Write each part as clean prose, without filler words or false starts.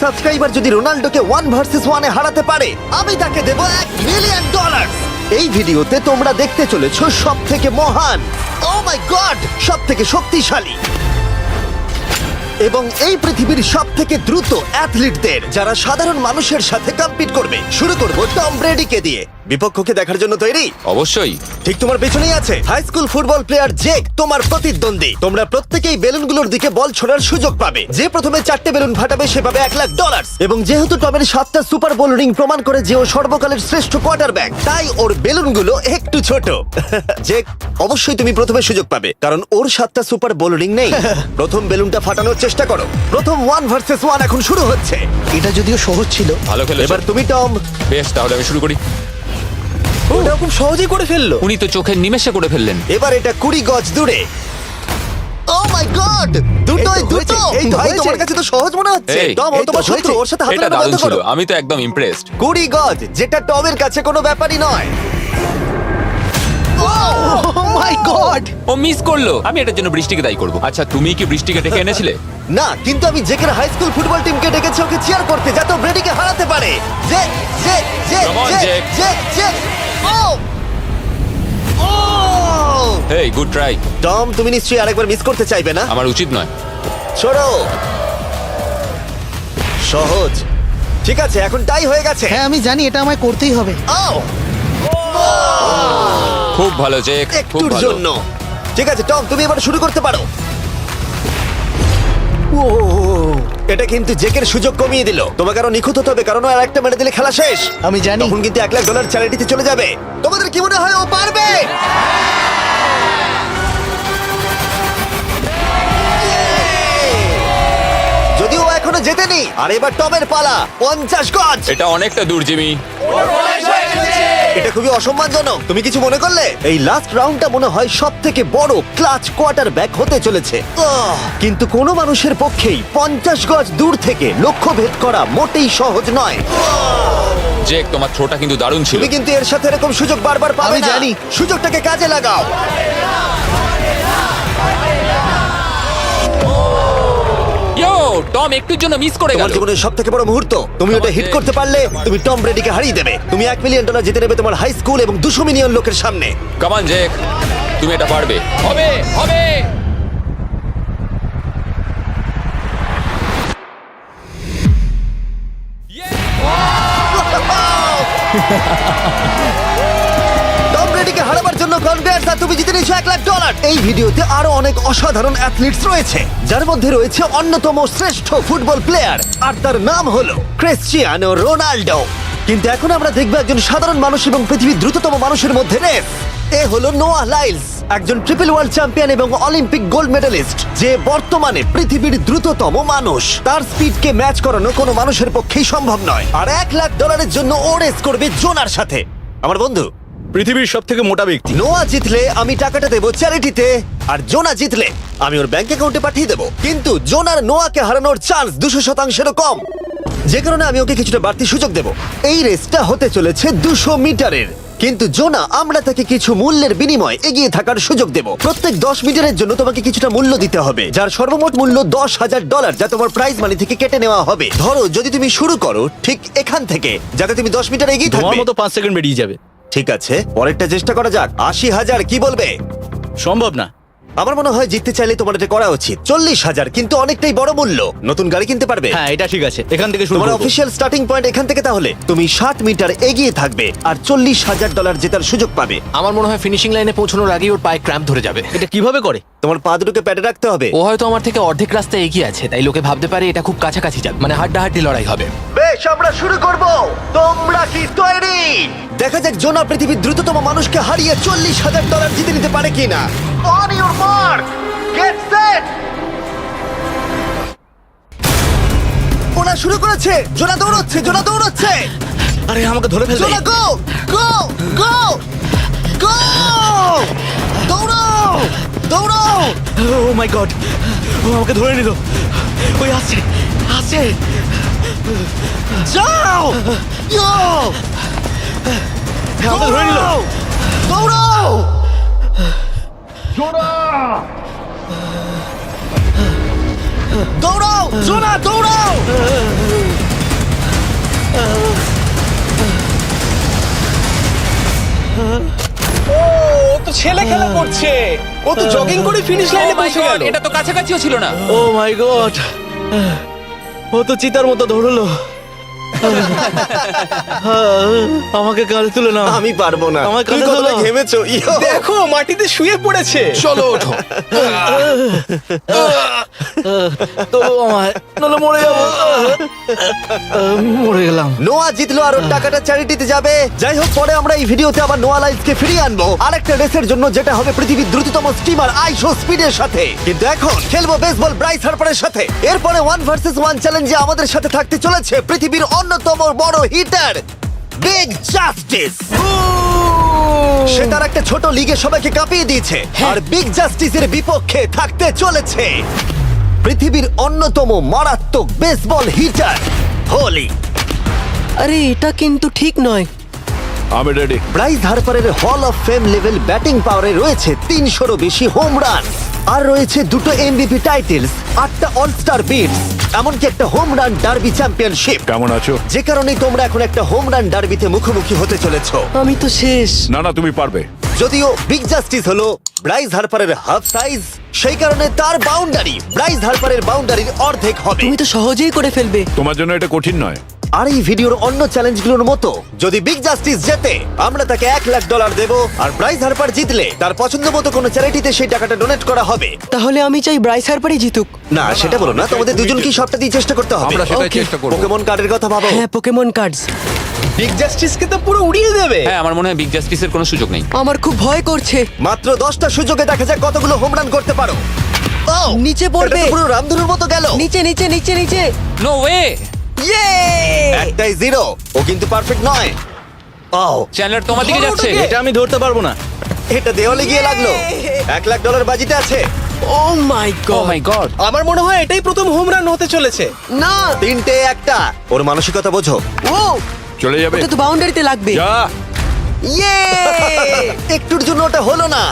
Subscriber যদি রোনাল্ডোকে 1 versus 1 এ হারাতে পারে আমি তাকে দেব $1 মিলিয়ন। এই ভিডিওতে তোমরা দেখতে চলেছো সবথেকে মহান, ও মাই গড, সবথেকে শক্তিশালী এবং এই পৃথিবীর সবথেকে দ্রুত অ্যাথলিটদের যারা সাধারণ মানুষের সাথে কম্পিট করবে। শুরু করব টম ব্রেডিকে দিয়ে। বিপক্ষকে দেখার জন্য তৈরি? অবশ্যই। ঠিক তোমার পেছনেই আছে high school football player Jake, তোমার প্রতিদ্বন্দ্বী। তোমরা প্রত্যেকেই বেলুনগুলোর দিকে বল ছোড়ার সুযোগ পাবে। যে প্রথমে 4টে বেলুন ফাটাবে সে পাবে $1 লাখ। এবং যেহেতু টমের 7টা সুপার বোল রিং প্রমাণ করে যে ও সর্বকালের শ্রেষ্ঠ কোয়ার্টারব্যাক, তাই ওর বেলুনগুলো একটু ছোট। জেক, অবশ্যই তুমি প্রথমে সুযোগ পাবে কারণ ওর 7টা সুপার বোল রিং নেই। প্রথম বেলুনটা ফাটানোর চেষ্টা করো। প্রথম 1 ভার্সেস 1 এখন শুরু হচ্ছে। এটা যদিও সহজ ছিল। ভালো খেলেছো। এবার তুমি টম। বেশ, তাহলে আমি শুরু করি। ওটা খুব সহজেই করে ফেললো। উনি তো চোখের নিমেষে করে ফেললেন। এবার এটা 20 গজ দূরে। ও মাই গড, দুটোই দুটো। এই ভাই, তোমার কাছে তো সহজ মনে হচ্ছে। এই, টম, ও তোমার শত্রু, ওর সাথে হাত এটা মেলানো দারুণ বন্ধ ছিল, করো। আমি তো একদম ইমপ্রেসড। 20 গজ, যেটা টমের কাছে কোনো ব্যাপারই নয়। ও মাই গড! ও মিস করলো। আমি এটার জন্য বৃষ্টিকে দায়ী করব। আচ্ছা, তুমি কি বৃষ্টিকে ডেকে এনেছিলে? না, কিন্তু আমি জেকের হাই স্কুল ফুটবল টিমকে ডেকেছি ওকে চিয়ার করতে, যাতে ও ব্রেডিকে হারাতে পারে। জে জে জে Come on, জে Jake. জে জে। ও ও হেই, গুড ট্রাই। টম, তুমি নিশ্চয়ই আরেকবার মিস করতে চাইবে না? আমার উচিত নয়। ছোড়ো। সহজ। ঠিক আছে, এখন টাই হয়ে গেছে। হ্যাঁ, আমি জানি এটা আমায় করতেই হবে। ও খুব ভালো জেক, খুব একটুর ভালো। জন্য। ঠিক আছে টম, তুমি এবার শুরু করতে পারো। ও, এটা কিন্তু জেকের সুযোগ কমিয়ে দিল। তোমাকে আরো নিখুঁত হতে হবে কারণ আর একটা মেরে দিলে খেলা শেষ। আমি জানি। তখন কিন্তু $1 লাখ চ্যারিটিতে চলে যাবে। তোমাদের কি মনে হয় ও পারবে? যদিও ও এখনো জেতেনি। আর এবার টমের পালা। 50 গজ। এটা অনেকটা দূর, জিমি। এটা খুবই অসম্মানজনক। তুমি কিছু মনে করলে? এই লাস্ট রাউন্ডটা মনে হয় সবথেকে বড় ক্লাচ কোয়ার্টারব্যাক হতে চলেছে। কিন্তু কোনো মানুষের পক্ষেই 50 গজ দূর থেকে লক্ষ্য ভেদ করা মোটেই সহজ নয়। জেক, তোমার থ্রোটা কিন্তু দারুণ ছিল। তুমি কিন্তু এর সাথে এরকম সুযোগ বারবার পাবে আমি না। জানি। সুযোগটাকে কাজে লাগাও। ইয়ো, টম একটুর জন্য মিস করে গেল। তোমার জীবনের সবথেকে বড় মুহূর্ত। তুমি ওটা হিট করতে পারলে তুমি টম ব্রেডিকে হারিয়ে দেবে। তুমি $1 মিলিয়ন জিতে নেবে তোমার হাই স্কুল এবং 200 মিলিয়ন লোকের সামনে। কাম অন জেক, তুমি এটা পারবে। হবে হবে। টম ব্রেডিকে হারাবার জন্য কনগ্রেটস, আর তুমি জিতে নিয়েছো $1 লাখ। এই ভিডিওতে আরো অনেক অসাধারণ অ্যাথলিটস রয়েছে, যার মধ্যে রয়েছে অন্যতম শ্রেষ্ঠ ফুটবল প্লেয়ার, আর তার নাম হলো ক্রিশ্চিয়ানো রোনাল্ডো। কিন্তু এখন আমরা দেখব একজন সাধারণ মানুষ এবং পৃথিবীর দ্রুততম মানুষের মধ্যে রেস। এ হলো নোয়াহ লাইলস, একজন ট্রিপল ওয়ার্ল্ড চ্যাম্পিয়ন এবং অলিম্পিক গোল্ড মেডেলিস্ট, যে বর্তমানে পৃথিবীর দ্রুততম মানুষ। তার স্পিডকে ম্যাচ করানো কোনো মানুষের পক্ষেই সম্ভব নয়। আর $1 লাখ জন্য ও রেস করবে জোনার সাথে, আমার বন্ধু। পৃথিবীর সবথেকে মোটা ব্যক্তি। নোয়া জিতলে আমি টাকাটা দেবো চ্যারিটিতে, আর জোনা জিতলে আমি ওর ব্যাংক অ্যাকাউন্টে পাঠিয়ে দেবো। কিন্তু জোনার নোয়াকে হারানোর চান্স 200%-এরও কম, যে কারণে আমি ওকে কিছুটা বাড়তি সুযোগ দেবো। এই রেসটা হতে চলেছে 200 মিটারের। কিন্তু জোনা, আমরা তাকে কিছু মূল্যের বিনিময়ে এগিয়ে থাকার সুযোগ দেব। প্রত্যেক 10 মিটারের জন্য তোমাকে কিছুটা মূল্য দিতে হবে, যার সর্বমোট মূল্য $10,000, যা তোমার প্রাইজ মানি থেকে কেটে নেওয়া হবে। ধরো যদি তুমি শুরু করো ঠিক এখান থেকে, যাতে তুমি 10 মিটার এগিয়ে তোমার থাকবে। মতো 5 সেকেন্ড বেরিয়ে যাবে। ঠিক আছে, পরেরটা চেষ্টা করা যাক। 80,000, কি বলবে? সম্ভব না। আমার মনে হয় জিততে চাইলে তোমার এটা করা উচিত। 40,000 কিন্তু অনেকটাই বড় মূল্য। নতুন গাড়ি কিনতে পারবে। হ্যাঁ, এটা ঠিক আছে, এখান থেকে শুরু তোমার করব। অফিসিয়াল স্টার্টিং পয়েন্ট এখান থেকে। তাহলে তুমি 60 মিটার এগিয়ে থাকবে আর $40,000 জেতার সুযোগ পাবে। আমার মনে হয় ফিনিশিং লাইনে পৌঁছানোর আগেই ওর পায়ে ক্র্যাম্প ধরে যাবে। এটা কিভাবে করে? তোমার পা দুটোকে প্যাডে রাখতে হবে। ও হয়তো আমার থেকে অর্ধেক রাস্তা এগিয়ে আছে, তাই লোকে ভাবতে পারে এটা খুব কাছাকাছি যাবে, মানে হাড্ডাহাড্ডি লড়াই হবে। বেশ, আমরা শুরু করব। তোমরা কি তৈরি? দেখা যাক জোনা পৃথিবীর দ্রুততম মানুষকে হারিয়ে $40,000 জিতে নিতে পারে কিনা। On your mark, get set. ওরা শুরু করেছে। জোনা দৌড়চ্ছে, জোনা দৌড়চ্ছে। আরে, আমাকে ধরে ফেলবে। জোনা গো গো গো গো! দৌড়াও দৌড়াও! ও মাই গড, ও আমাকে ধরে নিল। ওই আসছে আসছে। যাও! ইয়ো! আমাকে ধরে নিল। দৌড়াও! দৌড়াও! জোনা দৌড়াও! করছে। ও তো জগিং করে ফিনিশ Oh লাইনে my পৌঁছে God, গেল। এটা তো কাছাকাছিও ছিল না। ও মাই গড, ও তো চিতার মতো ধরলো। আমাকে কাঁধে তুলে নাও। আমি পারবো না। আমার তুমি কাঁধে কতটা তোলো। ঘেমেছো ইয়ো। দেখো মাটিতে শুয়ে পড়েছে। চলো ওঠো। তো আমায় নলে মরে যাবো। মরে গেলাম। নোয়া জিতলো আর ওর টাকাটা চ্যারিটিতে যাবে। যাই হোক, পরে আমরা এই ভিডিওতে আবার নোয়া লাইফকে ফিরিয়ে আনবো আরেকটা রেসের জন্য, যেটা হবে পৃথিবীর দ্রুততম স্টিমার আইশো স্পিডের সাথে। কিন্তু এখন খেলবো বেসবল ব্রাইস হার্পারের সাথে। এরপরে 1 ভার্সেস 1 চ্যালেঞ্জে আমাদের সাথে থাকতে চলেছে পৃথিবীর অন্যতম বড় হিটার বিগ জাস্টিস। সে তার একটা ছোট লিগে সবাইকে কাঁপিয়ে দিয়েছে, আর বিগ জাস্টিসের বিপক্ষে থাকতে চলেছে পৃথিবীর অন্যতম মারাত্মক বেসবল হিটার হোলি। আরে এটা কিন্তু ঠিক নয়। আমি ready. Bryce হার্পারের hall of fame level batting পাওয়ারে রয়েছে 300-রও বেশি হোম রান, আর রয়েছে 2টো এমভিপি টাইটেলস, 8টা অলস্টার বিটস, এমনকি একটা হোম রান ডার্বি চ্যাম্পিয়নশিপ। কেমন আছো? যে কারণে তোমরা এখন একটা হোম রান ডার্বিতে মুখোমুখি হতে চলেছো। আমি তো শেষ। না না, তুমি পারবে। যদিও বিগ জাস্টিস হলো ব্রাইস হার্পারের হাফ সাইজ, সেই কারণে তার বাউন্ডারি ব্রাইস হার্পারের বাউন্ডারির অর্ধেক হবে। তুমি তো সহজেই করে ফেলবে। তোমার জন্য এটা কঠিন নয়। আর এই ভিডিওর অন্য চ্যালেঞ্জগুলোর মতো, যদি বিগ জাস্টিস জেতে আমরা তাকে $1,00,000 দেব, আর ব্রাইস হার্পার জিতলে তার পছন্দ মতো কোনো চ্যারিটিতে সেই টাকাটা ডোনেট করা হবে। তাহলে আমি চাই ব্রাইস হার্পারই জিতুক। না, সেটা বলো না, তোমাদের দুজনকেই সবটা দিয়ে চেষ্টা করতে হবে। আমরা সেটাই Okay. চেষ্টা করব। পোকেমন কার্ডের কথা ভাবো। হ্যাঁ, পোকেমন কার্ডস। বিগ জাস্টিসকে তো পুরো উড়িয়ে দেবে। হ্যাঁ, আমার মনে হয় বিগ জাস্টিসের কোনো সুযোগ নেই। আমার খুব ভয় করছে। মাত্র 10টা সুযোগে দেখা যাক কতগুলো হোম রান করতে পারো। ও, নিচে পড়বে। এটা তো পুরো রামধনুর মতো গেল। নিচে নিচে নিচে নিচে। No way. ইয়ে! একটাই জিরো, ও কিন্তু পারফেক্ট নয়। ও, চ্যানেলার তোমার দিকে যাচ্ছে। এটা আমি ধরতে পারবো না। এটা দেওয়ালে গিয়ে লাগলো। $1,00,000 বাজিতে আছে। ও মাই ও গড। মাই গড। আমার মনে হয় এটাই প্রথম হোম রান হতে চলেছে। না। 3টে একটা। ওর মানসিকতা বোঝো। ও, চলে যাবে। ওটা তো বাউন্ডারিতে লাগবে। যা। ইয়ে! একটুর জন্য ওটা হলো না।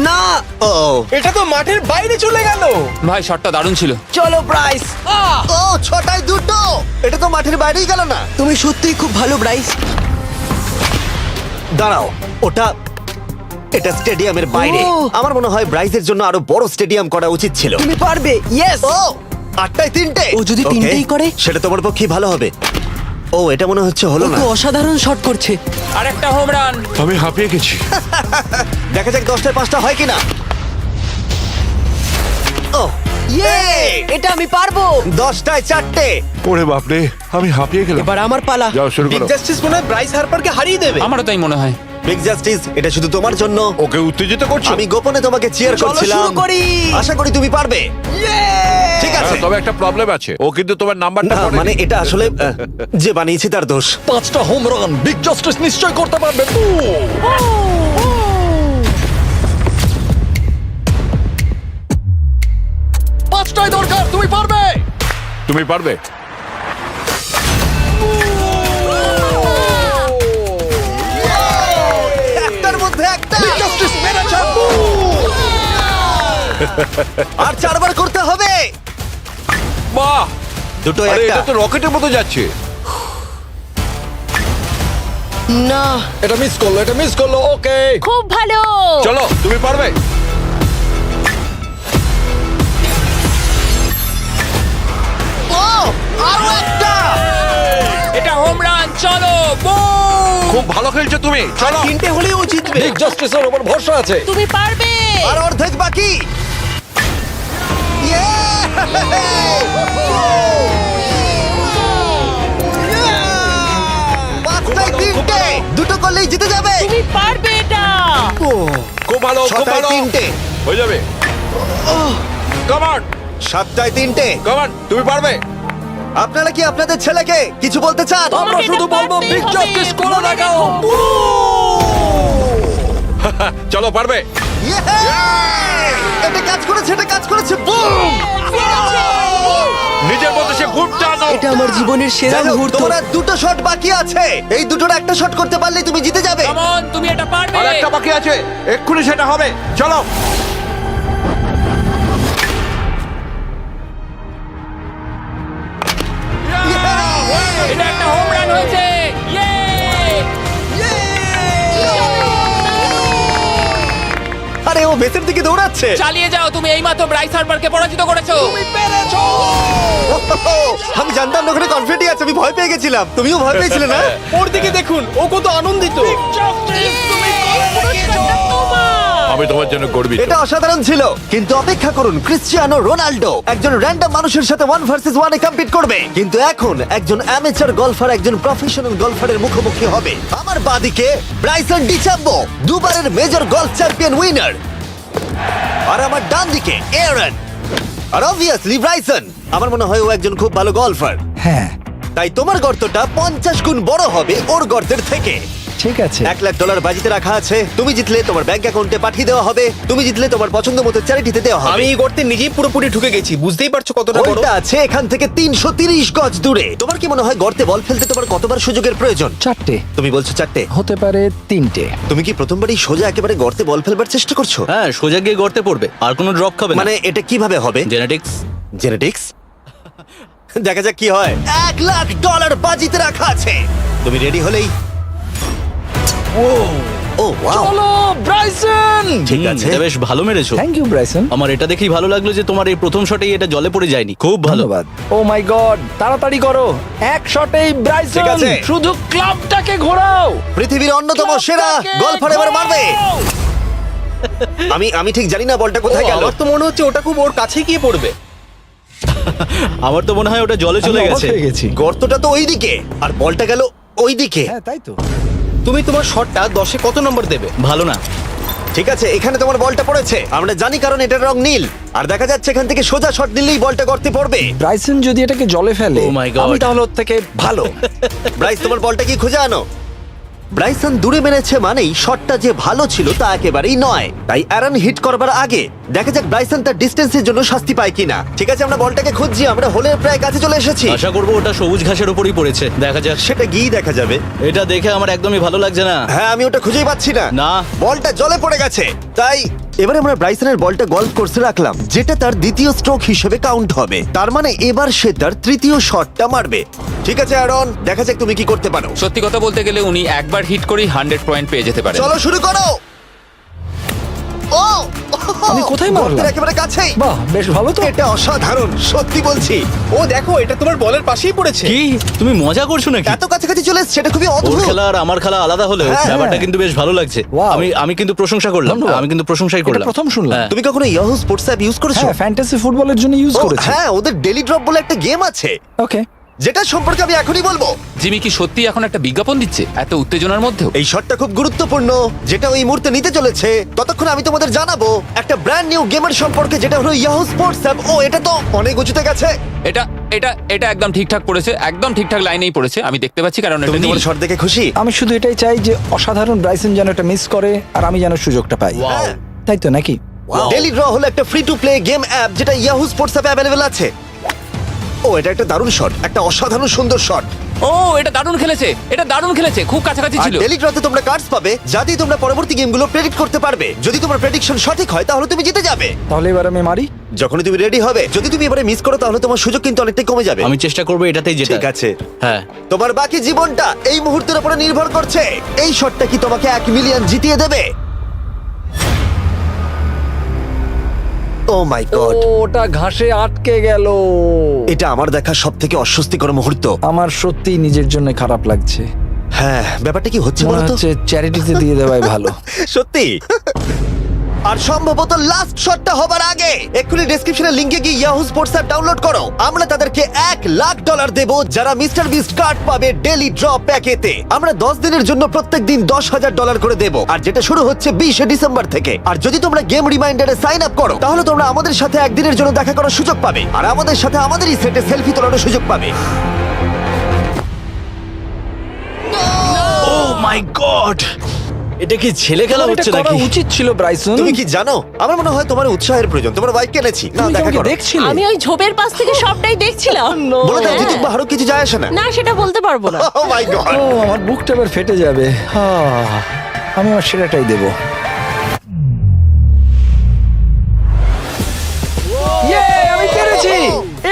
না। ও, এটা তো মাঠের বাইরে চলে গেল। ভাই শটটা দারুণ ছিল। চলো ব্রাইস। ও, 6টায় 2টো। এটা তো মাঠের বাইরেই গেল না। তুমি সত্যিই খুব ভালো ব্রাইস। দাঁড়াও, এটা স্টেডিয়ামের বাইরে। ও। আমার মনে হয় ব্রাইজের জন্য আরো বড় স্টেডিয়াম করা উচিত ছিল। তুমি পারবে। ইয়েস। ও, 8টায় 3টে। ও যদি Okay, তিনটেই করে? সেটা তোমার পক্ষে ভালো হবে। ও, এটা মনে হচ্ছে হলো ও না। তো অসাধারণ শট করছে। আর একটা হোম রান। আমি হাঁপিয়ে গেছি। দেখা যাক 10টায় 5টা হয় কিনা। ও, ইয়ে! এটা আমি পারবো। 10টায় 4টে। ওরে বাপরে, আমি হাঁপিয়ে গেলাম। এবার আমার পালা। যাও শুরু বিগ করো। জাস্টিস মনে হয় ব্রাইস হার্পারকে হারিয়ে দেবে। আমারও তাই মনে হয়। বিগ জাস্টিস, এটা শুধু তোমার জন্য। ওকে উত্তেজিত করছো? আমি গোপনে তোমাকে চিয়ার চলো করছিলাম। শুরু করি। আশা করি তুমি পারবে। ঠিক আছে। হ্যাঁ, তবে একটা প্রবলেম আছে, ও কিন্তু তোমার নাম্বারটা না, মানে এটা আসলে যে বানিয়েছে তার দোষ। 5টা হোম রান বিগ জাস্টিস নিশ্চয় করতে পারবে। পাঁচটাই দরকার, তুমি পারবে। তুমি পারবে। একটার মধ্যে একটা। আর 4বার করতে হবে। বাহ, দুটো আরে একটা। এটা তো রকেটের মতো যাচ্ছে। না। এটা মিস করলো। ওকে, খুব ভালো। চলো, তুমি পারবে। ও, আরো একটা। এটা হোম রান। চলো boom! খুব ভালো খেলছো তুমি। চলো। 3টে হলেও ও জিতবে। বিগ জাস্টিসের উপর ভরসা আছে। তুমি পারবে। আর অর্ধেক বাকি। পাঁচটায় 3টে। দুটো করলেই জিতে যাবে। তুমি পারবে এটা। খুব ভালো, খুব 6টায় ভালো। 3টে। হয়ে যাবে। কামান, 7টায় 3টে। কামান, তুমি পারবে। আপনারা কি আপনাদের ছেলেকে কিছু বলতে চান? আমরা শুধু বলবো বিগ জাস্টিস করে দেখাও। চলো, পারবে। এটা কাজ করেছে, এটা কাজ করেছে। বুম! নিজের মতো সে খুব টানো। এটা আমার জীবনের সেরা যাই হোক, মুহূর্ত। তোমার আর 2টো শট বাকি আছে। এই দুটোর একটা শট করতে পারলে তুমি জিতে যাবে। Come on, তুমি এটা পারবে। আর একটা বাকি আছে, এক্ষুনি সেটা হবে। চলো। এটা একটা হোম রান হয়েছে। Yay! বেসের দিকে দৌড়াচ্ছে। চালিয়ে যাও, তুমি এইমাত্র ব্রাইস হার্বারকে পরাজিত করেছো। আমি জানতাম না ওখানে কনফিডেন্ট আছে, আমি ভয় পেয়ে গেছিলাম। তুমিও ভয় পেয়েছিলে না? ওর দিকে দেখুন, ও কত আনন্দিত। পুরস্কারটা তোমার। আমি তোমার জন্য গর্বিত। এটা অসাধারণ ছিল, কিন্তু অপেক্ষা করুন, ক্রিশ্চিয়ানো রোনাল্ডো একজন র্যান্ডম মানুষের সাথে 1 ভার্সেস 1 এ কম্পিট করবে, কিন্তু এখন একজন অ্যামেচার গলফার একজন প্রফেশনাল গলফারের মুখোমুখি হবে। আমার বাদিকে ব্রাইসন ডিচাম্বো, দুবারের মেজর গলফ চ্যাম্পিয়ন উইনার, আর আমার ডান দিকে এরন। আর অবভিয়াসলি ব্রাইসন, আমার মনে হয় ও একজন খুব ভালো গলফার। হ্যাঁ তাই তোমার গর্তটা 50 গুণ বড় হবে ওর গর্তের থেকে। ঠিক আছে। $1,00,000 বাজিতে রাখা আছে। তুমি জিতলে তোমার ব্যাংক অ্যাকাউন্টে পাঠিয়ে দেওয়া হবে, তুমি জিতলে তোমার পছন্দ মতো চ্যারিটিতে দেওয়া হবে। আমি এই গর্তে নিজেই পুরোপুরি ঢুকে গেছি, বুঝতেই পারছো কতটা বড়। ওইটা আছে এখান থেকে 330 গজ দূরে। তোমার কি মনে হয় গর্তে বল ফেলতে তোমার কতবার সুযোগের প্রয়োজন? 4টে তুমি বলছো 4টে, হতে পারে 3টে। তুমি কি প্রথমবারই সোজা একেবারে গর্তে বল ফেলবার চেষ্টা করছো? হ্যাঁ, সোজা গিয়ে গর্তে পড়বে, আর কোনো ড্রপ খাবে না। মানে এটা কিভাবে হবে? জেনেটিক্স। জেনেটিক্স? দেখা যাক কি হয়। $1,00,000 বাজিতে রাখা আছে। তুমি রেডি হলেই ও ওয়াও, চলো ব্রাইসন। ঠিক আছে। এটা বেশ ভালো মেরেছো। Thank you Bryson. আমার এটা দেখেই ভালো লাগলো যে তোমার এই প্রথম শটেই এটা জলে পড়ে যায়নি। খুব ভালো। ধন্যবাদ। ও মাই গড, তাড়াতাড়ি করো, এক শটেই ঠিক ব্রাইসন। আছে। শুধু ক্লাবটাকে ঘোরাও। পৃথিবীর অন্যতম সেরা গলফার এবার মারবে। আমি ঠিক জানি না বলটা কোথায় গেল। আমার তো মনে হচ্ছে ওটা খুব ওর কাছে গিয়ে পড়বে। আমার তো মনে হয় ওটা জলে চলে আমি অবাক গেছে। হয়ে গেছি। গর্তটা তো ওইদিকে আর বলটা গেল ওইদিকে। হ্যাঁ তাই তো। তুমি তোমার শটটা 10-এ কত নম্বর দেবে? ভালো না। ঠিক আছে, এখানে তোমার বলটা পড়েছে, আমরা জানি কারণ এটার রং নীল। আর দেখা যাচ্ছে এখান থেকে সোজা শট নিলেই বলটা গর্তে পড়বে। ব্রাইসন যদি এটাকে জলে ফেলে, Oh my God. আমি তাহলে ওর থেকে ভালো। ব্রাইস, তোমার বলটা কি খুঁজে আনো। ব্রাইসন দূরে মেরেছে মানেই শটটা যে ভালো ছিল তা একেবারেই নয়। তাই অ্যারন হিট করবার আগে দেখা যাক ব্রাইসন তার ডিস্টেন্সের জন্য শাস্তি পায় কিনা। ঠিক আছে, আমরা বলটাকে খুঁজছি, আমরা হোলের প্রায় কাছে চলে এসেছি। আশা করবো ওটা সবুজ ঘাসের উপরই পড়েছে। দেখা যাক। সেটা গিয়ে দেখা যাবে। এটা দেখে আমার একদমই ভালো লাগছে না। হ্যাঁ, আমি ওটা খুঁজেই পাচ্ছি না। না। বলটা জলে পড়ে গেছে। তাই এবারে আমরা ব্রাইসনের বলটা গলফ কোর্সে রাখলাম, যেটা তার দ্বিতীয় স্ট্রোক হিসেবে কাউন্ট হবে। তার মানে এবার সে তার তৃতীয় শটটা মারবে। ঠিক আছে অ্যারন, দেখা যাক তুমি কি করতে পারো। সত্যি কথা বলতে গেলে উনি একবার হিট করেই 100 পয়েন্ট পেয়ে যেতে পারেন। চলো শুরু করো। ও আমি কোথায় মারলাম? গর্তের একেবারে কাছেই। বাহ, বেশ ভালো তো। এটা অসাধারণ, সত্যি বলছি। ও দেখো, এটা তোমার বলের পাশেই পড়েছে। কি তুমি মজা করছো নাকি? এত কাছাকাছি চলে এসেছে, এটা খুবই ওর অদ্ভুত। খেলা আর আমার খেলা আলাদা হলেও হ্যাঁ। ব্যাপারটা কিন্তু বেশ ভালো লাগছে। Wow. আমি কিন্তু প্রশংসা করলাম। ধন্যবাদ। আমি কিন্তু প্রশংসাই এটা করলাম। প্রথম শুনলাম। হ্যাঁ। তুমি কখনো ইয়াহু স্পোর্টস অ্যাপ ইউজ করেছো? হ্যাঁ, ফ্যান্টাসি ফুটবলের জন্য ইউজ ও, করেছি। হ্যাঁ, ওদের ডেলি ড্রপ বলে একটা গেম আছে, ওকে। যেটা সম্পর্কে আমি এখনই বলবো। জিমি কি সত্যি এখন একটা বিজ্ঞাপন দিচ্ছে এত উত্তেজনার মধ্যেও? এই শটটা খুব গুরুত্বপূর্ণ, যেটা ওই মুহূর্তে নিতে চলেছে। ততক্ষণ আমি তোমাদের জানাবো একটা ব্র্যান্ড নিউ গেমের সম্পর্কে, যেটা হলো ইয়াহু স্পোর্টস অ্যাপ। ও, এটা তো অনেক উঁচুতে গেছে। এটা এটা এটা একদম ঠিকঠাক পড়েছে, একদম ঠিকঠাক লাইনেই পড়েছে। আমি দেখতে পাচ্ছি কারণ তুমি এটা তোমার নীল। শট দেখে খুশি? আমি শুধু এটাই চাই যে অসাধারণ ব্রাইসন যেন এটা মিস করে আর আমি যেন সুযোগটা পাই। হ্যাঁ। তাই তো নাকি? ডেলি ড্র হলো একটা free to play game app, যেটা ইয়াহু স্পোর্টস অ্যাপে অ্যাভেলেবল আছে। ও, এটা একটা দারুণ শট, একটা অসাধারণ সুন্দর শট। ও, এটা দারুণ খেলেছে, এটা দারুণ খেলেছে, খুব কাছাকাছি আর ছিল। ডেলি ড্রতে তোমরা কার্ডস পাবে, যাতে তোমরা পরবর্তী গেমগুলো প্রেডিক্ট করতে পারবে। যদি তোমার প্রেডিকশন সঠিক হয় তাহলে তুমি জিতে যাবে। তাহলে এবার আমি মারি। যখনই তুমি রেডি হবে, যদি তুমি এবারে মিস করো তাহলে তোমার সুযোগ কিন্তু অনেকটাই কমে যাবে। আমি চেষ্টা করবো এটাতেই যেতে। ঠিক আছে, হ্যাঁ। তোমার বাকি জীবনটা এই মুহূর্তের উপরে নির্ভর করছে। এই শটটা কি তোমাকে 1 মিলিয়ন জিতিয়ে দেবে? ও মাই গড, ওটা ঘাসে আটকে গেল। এটা আমার দেখা সবথেকে অস্বস্তিকর মুহূর্ত। আমার সত্যি নিজের জন্য খারাপ লাগছে। হ্যাঁ, ব্যাপারটা কি হচ্ছে মনে বলো তো? হচ্ছে চ্যারিটিতে দিয়ে দেওয়াই ভালো। সত্যি। আর সম্ভবত লাস্ট শটটা হবার আগে এক্ষুনি ডেসক্রিপশনের লিংকে গিয়ে ইয়াহু স্পোর্টস অ্যাপ ডাউনলোড করো। আমরা তাদেরকে $1,00,000 দেব যারা মিস্টার বিস্ট কার্ড পাবে ডেলি ড্র প্যাকেতে। আমরা 10 দিনের জন্য প্রত্যেক দিন $10,000 করে দেব, আর যেটা শুরু হচ্ছে 20 ডিসেম্বর থেকে। আর যদি তোমরা গেম রিমাইন্ডারে সাইন আপ করো তাহলে তোমরা আমাদের সাথে একদিনের জন্য দেখা করার সুযোগ পাবে, আর আমাদের সাথে আমাদেরই সেটে সেলফি তোলার সুযোগ পাবে। ও মাই গড, এটা কি ছেলে খেলা তোমার হচ্ছে এটা করা নাকি? উচিত ছিল ব্রাইসন। তুমি কি জানো, আমার মনে হয় তোমার উৎসাহের প্রয়োজন। তোমার বাইক কিনেছি না, তুমি কি দেখা আমাকে করো। দেখছিলে? আমি ওই ঝোপের পাশ থেকে সবটাই দেখছিলাম। বলে দাও হ্যাঁ। জিতুক বা হারুক, কিছু যায় আসে না। না, সেটা বলতে পারবো না। ও মাই গড, ও, আমার বুকটা এবার ফেটে যাবে। আমি আমার সেরাটাই দেব। আমি পেরেছি।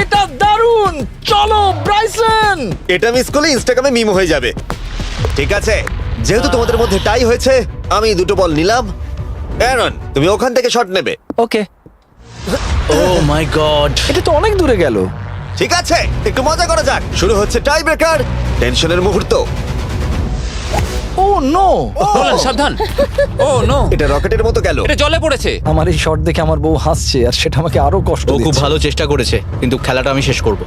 এটা দারুণ। চলো ব্রাইসন। এটা মিস করলে ইনস্টাগ্রামে মিম হয়ে যাবে। ঠিক আছে, যেহেতু তোমাদের মধ্যে টাই হয়েছে, আমি 2টো বল নিলাম অ্যারন, তুমি ওখান থেকে শট নেবে। ওকে, ও মাই গড এটা তো অনেক দূরে গেল। ঠিক আছে, একটু মজা করা যাক। শুরু হচ্ছে টাই ব্রেকার, টেনশনের মুহূর্ত। ও নো, নোলান সাবধান। ও নো, এটা রকেটের মতো গেল। এটা জলে পড়েছে। আমার এই শট দেখে আমার বউ হাসছে আর সেটা আমাকে আরো কষ্ট ও খুব দিচ্ছে। ভালো চেষ্টা করেছে কিন্তু খেলাটা আমি শেষ করব।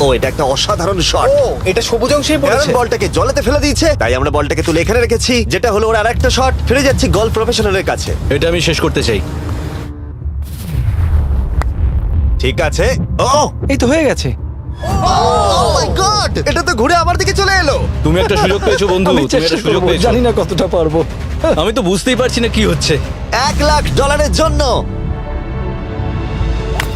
ও, এটা একটা অসাধারণ শট। এটা সবুজ অংশেই অ্যারন বলটাকে জলেতে ফেলে দিয়েছে, তাই আমরা বলটাকে তুলে এখানে রেখেছি, যেটা হলো ওর আরেকটা শট। ফিরে যাচ্ছি গলফ প্রফেশনালের কাছে। এটা আমি শেষ করতে চাই। ঠিক আছে। ও এই তো হয়ে গেছে। মাই গড, এটা তো ঘুরে আমার দিকে চলে এলো। তুমি একটা সুযোগ পেয়েছো বন্ধু, আমি তুমি চেষ্টা একটা সুযোগ করবো, পেয়েছো। জানি না কতটা পারবো। আমি তো বুঝতেই পারছি না কি হচ্ছে। $1,00,000 জন্য।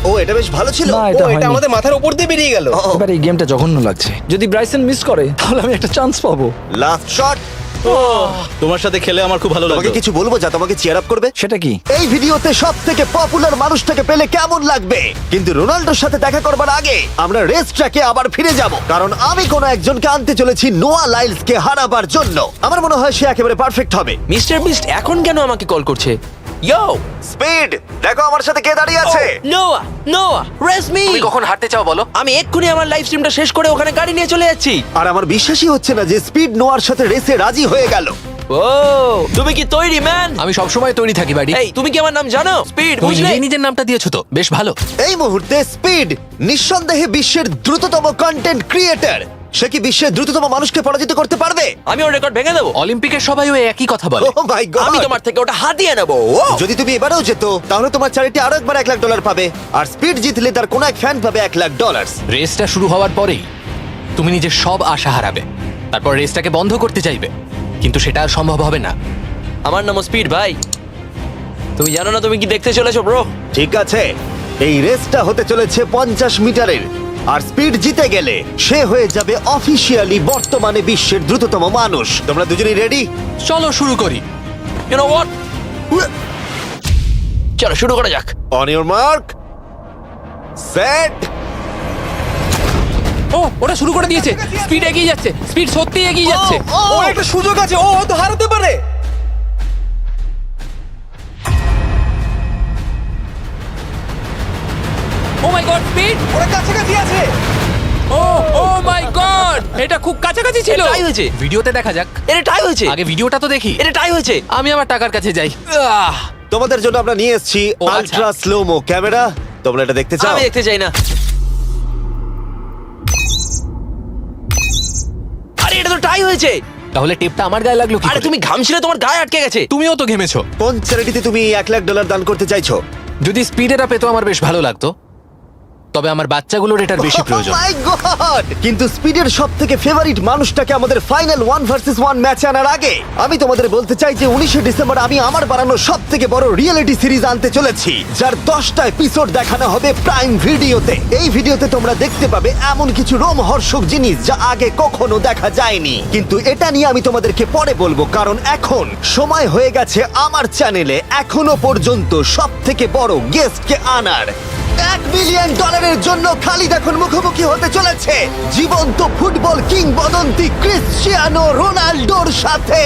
ও, এটা বেশ ভালো ছিল। না, এটা হয়নি। আমাদের মাথার উপর দিয়ে বেরিয়ে গেল। এবার এই গেমটা জঘন্য লাগছে। যদি ব্রাইসন মিস করে তাহলে আমি একটা চান্স পাবো। Last shot. তোমার সাথে খেলে আমার খুব ভালো তোমাকে লাগলো। কিছু বলবো যা তোমাকে চিয়ার আপ করবে? সেটা কি? এই ভিডিওতে সব থেকে পপুলার মানুষটাকে পেলে কেমন লাগবে? কিন্তু রোনাল্ডোর সাথে দেখা করবার আগে আমরা রেস ট্র্যাকে আবার ফিরে যাব, কারণ আমি কোনো একজনকে আনতে চলেছি নোয়া লাইলসকে হারাবার জন্য। আমার মনে হয় সে একেবারে পারফেক্ট হবে। মিস্টার বিস্ট এখন কেন আমাকে কল করছে? ইয়ো স্পিড, দেখো আমার সাথে কে দাঁড়িয়ে আছে। নোয়া, নোয়া রেস মি। তুমি কখন হাঁটতে চাও বলো? আমি এক্ষুনি আমার লাইভ স্ট্রিমটা শেষ করে ওখানে গাড়ি নিয়ে চলে যাচ্ছি। আর আমার বিশ্বাসই হচ্ছে না যে স্পিড নোয়ার সাথে রেসে রাজি হয়ে গেল। ও তুমি কি তৈরি ম্যান? আমি সব সময় তৈরি থাকি বাড়ি। এই তুমি কি আমার নাম জানো? স্পিড, তুমি বুঝলে? নিজেই নিজের নামটা দিয়েছো তো, বেশ ভালো। এই মুহূর্তে স্পিড নিঃসন্দেহে বিশ্বের দ্রুততম কন্টেন্ট ক্রিয়েটর। সে কি বিশ্বের দ্রুততম মানুষকে পরাজিত করতে পারবে? আমি ওর রেকর্ড ভেঙে দেবো। অলিম্পিকের সবাই ওই একই কথা বলে। ও মাই গড, আমি তোমার থেকে ওটা হাতিয়ে নেবো। যদি তুমি এবারেও যেত তাহলে তোমার চ্যারিটি আরো একবার $1,00,000 পাবে, আর স্পিড জিতলে তার কোনো এক ফ্যান পাবে $1,00,000। রেসটা শুরু হওয়ার পরেই তুমি নিজের সব আশা হারাবে, তারপর রেসটাকে বন্ধ করতে চাইবে, কিন্তু সেটা আর সম্ভব হবে না। আমার নাম স্পিড ভাই। তুমি জানো না তুমি কি দেখতে চলেছো ব্রো? ঠিক আছে, এই রেসটা হতে চলেছে 50 মিটারের, আর স্পিড জিতে গেলে সে হয়ে যাবে অফিসিয়ালি বর্তমানে বিশ্বের দ্রুততম মানুষ। তোমরা দুজনেই রেডি? চলো শুরু করি। You know what? চলো শুরু করা যাক। On your mark, set. ও, ওটা শুরু করে দিয়েছে। স্পিড এগিয়ে যাচ্ছে, স্পিড সত্যিই এগিয়ে যাচ্ছে। ও একটা সুযোগ আছে, ও হয়তো হারাতে পারে। ও মাই গড, স্পিড! ওরা কাছাকাছি আছে। ও ও মাই গড, এটা খুব কাছাকাছি ছিল। টাই হয়েছে। ভিডিওতে দেখা যাক। এটা টাই হয়েছে। আগে ভিডিওটা তো দেখি। এটা টাই হয়েছে। আমি আমার টাকার কাছে যাই। তোমাদের জন্য আমরা নিয়ে এসেছি ও, আচ্ছা। Ultra slomo camera. তোমরা এটা দেখতে চাও? আমি দেখতে চাই না। আরে এটা তো টাই হয়েছে। তাহলে টেপটা আমার গায়ে লাগলো কি আরে করে? তুমি ঘামছিলে, তোমার গায়ে আটকে গেছে। তুমিও তো ঘেমেছো। কোন চ্যারিটিতে তুমি $1,00,000 দান করতে চাইছো? যদি স্পিড এটা পেতো আমার বেশ ভালো লাগতো, তবে আমার বাচ্চাগুলোর এটার বেশি প্রয়োজন। Oh my God! কিন্তু স্পিডের সবথেকে ফেভারিট মানুষটাকে আমাদের ফাইনাল 1 ভার্সেস 1 ম্যাচে আনার আগে আমি তোমাদের বলতে চাই যে 19শে ডিসেম্বর আমি আমার বানানো সবথেকে বড় রিয়েলিটি সিরিজ আনতে চলেছি, যার 10টা এপিসোড দেখানো হবে প্রাইম ভিডিওতে। এই ভিডিওতে তোমরা দেখতে পাবে এমন কিছু রোমহর্ষক জিনিস যা আগে কখনো দেখা যায়নি, কিন্তু এটা নিয়ে আমি তোমাদেরকে পরে বলবো, কারণ এখন সময় হয়ে গেছে আমার চ্যানেলে এখনো পর্যন্ত সবথেকে বড় গেস্টকে আনার। $1 মিলিয়ন জন্য খালিদ এখন মুখোমুখি হতে চলেছে জীবন্ত ফুটবল কিংবদন্তি ক্রিশ্চিয়ানো রোনাল্ডোর সাথে।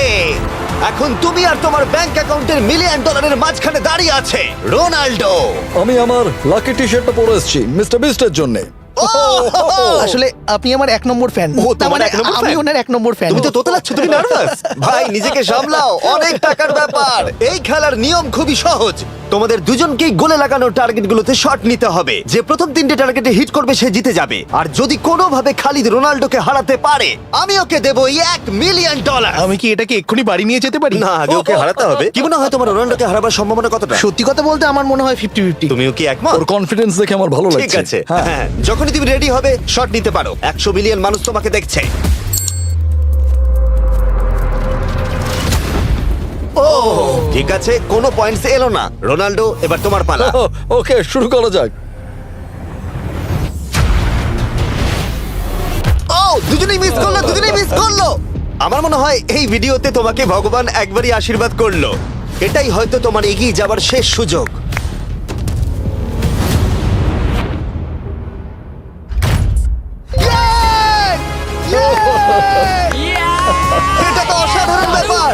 এখন তুমি আর তোমার ব্যাংক অ্যাকাউন্টের $1 মিলিয়ন মাঝখানে দাঁড়িয়ে আছে রোনাল্ডো। আমি আমার লাকি টি শার্টটা পরে এসেছি মিস্টার বিস্টের জন্য। আসলে আপনি আমার 1 নম্বর ফ্যান। ও, তোমার এক নম্বর আমি fan? ওনার 1 নম্বর ফ্যান। তুমি তো তোতলাচ্ছ, তুমি নার্ভাস। ভাই নিজেকে সামলাও, অনেক টাকার ব্যাপার। এই খেলার নিয়ম খুবই সহজ। তোমাদের দুজনকেই গোলে লাগানো টার্গেটগুলোতে শট নিতে হবে। যে প্রথম 3টে টার্গেটে হিট করবে সে জিতে যাবে। আর যদি কোনোভাবে খালিদ রোনাল্ডোকে হারাতে পারে আমি ওকে দেবো $1 মিলিয়ন। আমি কি এটাকে এক্ষুনি বাড়ি নিয়ে যেতে পারি? না, আগে ওকে হারাতে হবে। কি মনে হয় তোমার রোনাল্ডোকে হারাবার সম্ভাবনা কতটা? সত্যি কথা বলতে আমার মনে হয় 50-50। তুমিও কি একমত? ওর কনফিডেন্স দেখে আমার ভালো লাগছে। ঠিক আছে, হ্যাঁ। হ্যাঁ, যখনই তুমি রেডি হবে শট নিতে পারো। 100 মিলিয়ন মানুষ তোমাকে দেখছে। ও ঠিক আছে, কোনো পয়েন্টস এলো না। রোনাল্ডো, এবার তোমার পালা। ওকে, শুরু করা যাক। ও, দুজনেই মিস করলো, দুজনেই মিস করলো। আমার মনে হয় এই ভিডিওতে তোমাকে ভগবান একবারই আশীর্বাদ করলো। এটাই হয়তো তোমার এগিয়ে যাবার শেষ সুযোগ। এটা তো অসাধারণ ব্যাপার।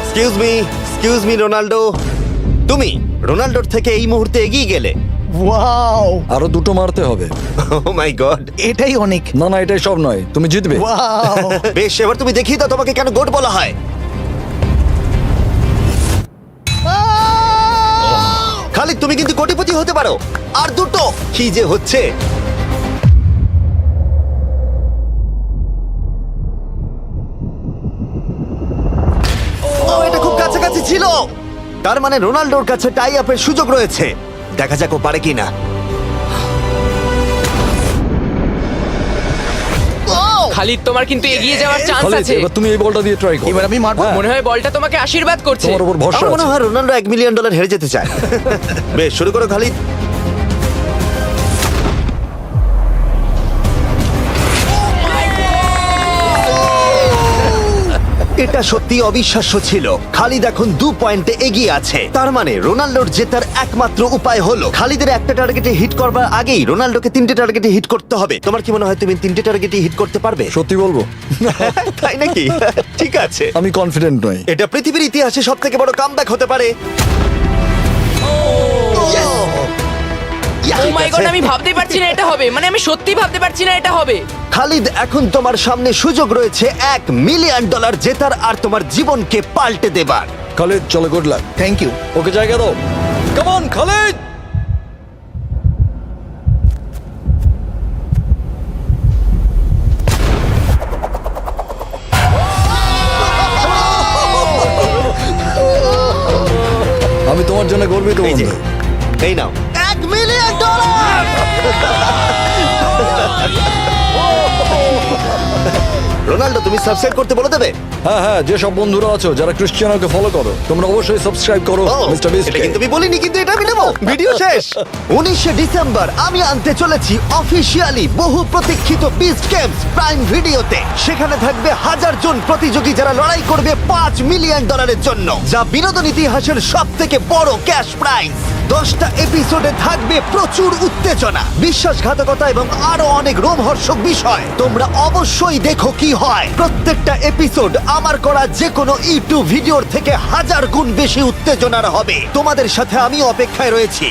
Excuse me, excuse me Ronaldo, তুমি রোনাল্ডোর থেকে এই মুহূর্তে এগিয়ে গেলে। ওয়াও, আরো দুটো মারতে হবে। ও মাই গড। এটাই অনেক। না না, এটাই সব নয়, তুমি জিতবে। ওয়াও, বেশ, এবার তুমি দেখিয়ে দাও তোমাকে কেন গোট বলা হয়। খালিদ, তুমি কিন্তু কোটিপতি হতে পারো। আর দুটো কি যে হচ্ছে। ও, এটা খুব কাছাকাছি ছিল। তার মানে রোনাল্ডোর কাছে টাই আপের সুযোগ রয়েছে। দেখা যাক ও পারে কিনা। খালিদ, তোমার কিন্তু এগিয়ে যাওয়ার চান্স খালিদ, আছে। এবার তুমি এই বলটা দিয়ে ট্রাই করো। এবার আমি মারবো। হ্যাঁ, মনে হয় বলটা তোমাকে আশীর্বাদ করছে। তোমার উপর ভরসা আমার মনে আছে। হয় রোনাল্ডো $1 মিলিয়ন হেরে যেতে চায়। বেশ, শুরু করো খালিদ। এটা সত্যি অবিশ্বাস্য ছিল। খালিদ এখন 2 পয়েন্টে এগিয়ে আছে। তার মানে রোনাল্ডোর জেতার একমাত্র উপায় হলো খালিদের একটা টার্গেটে হিট করবার আগেই রোনাল্ডোকে 3টে টার্গেটে হিট করতে হবে। তোমার কি মনে হয় তুমি 3টে টার্গেটে হিট করতে পারবে? সত্যি বলবো, তাই নাকি? ঠিক আছে। আমি কনফিডেন্ট নই। এটা পৃথিবীর ইতিহাসে সবথেকে বড় কামব্যাক হতে পারে। ও মাই গড, আমি ভাবতেই পারছি না এটা হবে। মানে আমি সত্যি ভাবতে পারছি না এটা হবে। খালিদ, এখন তোমার সামনে সুযোগ রয়েছে $1 মিলিয়ন জেতার আর তোমার জীবনকে পাল্টে দেবার। খালিদ, চলো, good luck. Thank you. Okay জায়গা দাও। Come on Khalid. আমি তোমার জন্য গর্বিত এই যে, বন্ধু। এই নাও $1 মিলিয়ন। রোনাল্ডো, তুমি সাবস্ক্রাইব করতে বলে দেবে? হ্যাঁ হ্যাঁ, যে সব বন্ধুরা আছো যারা ক্রিশ্চিয়ানোকে ফলো করো, তোমরা অবশ্যই সাবস্ক্রাইব করো ও, মিস্টার বিস্ট। এটা কিন্তু আমি বলিনি, কিন্তু এটা আমি নেবো। ভিডিও শেষ। 19শে ডিসেম্বর আমি আনতে চলেছি অফিসিয়ালি বহু প্রতীক্ষিত বিস্ট গেমস প্রাইম ভিডিওতে। সেখানে থাকবে 1000 জন প্রতিযোগী যারা লড়াই করবে $5 মিলিয়ন জন্য, যা বিনোদন ইতিহাসের সবথেকে বড় ক্যাশ প্রাইজ। 10টা এপিসোডে থাকবে প্রচুর উত্তেজনা, বিশ্বাসঘাতকতা এবং আরো অনেক রোমহর্ষক বিষয়। তোমরা অবশ্যই দেখো কি হয়। প্রত্যেকটা এপিসোড আমার করা যে কোনো ইউটিউব ভিডিওর থেকে 1000 গুণ বেশি উত্তেজনার হবে। তোমাদের সাথে আমি অপেক্ষায় রয়েছি।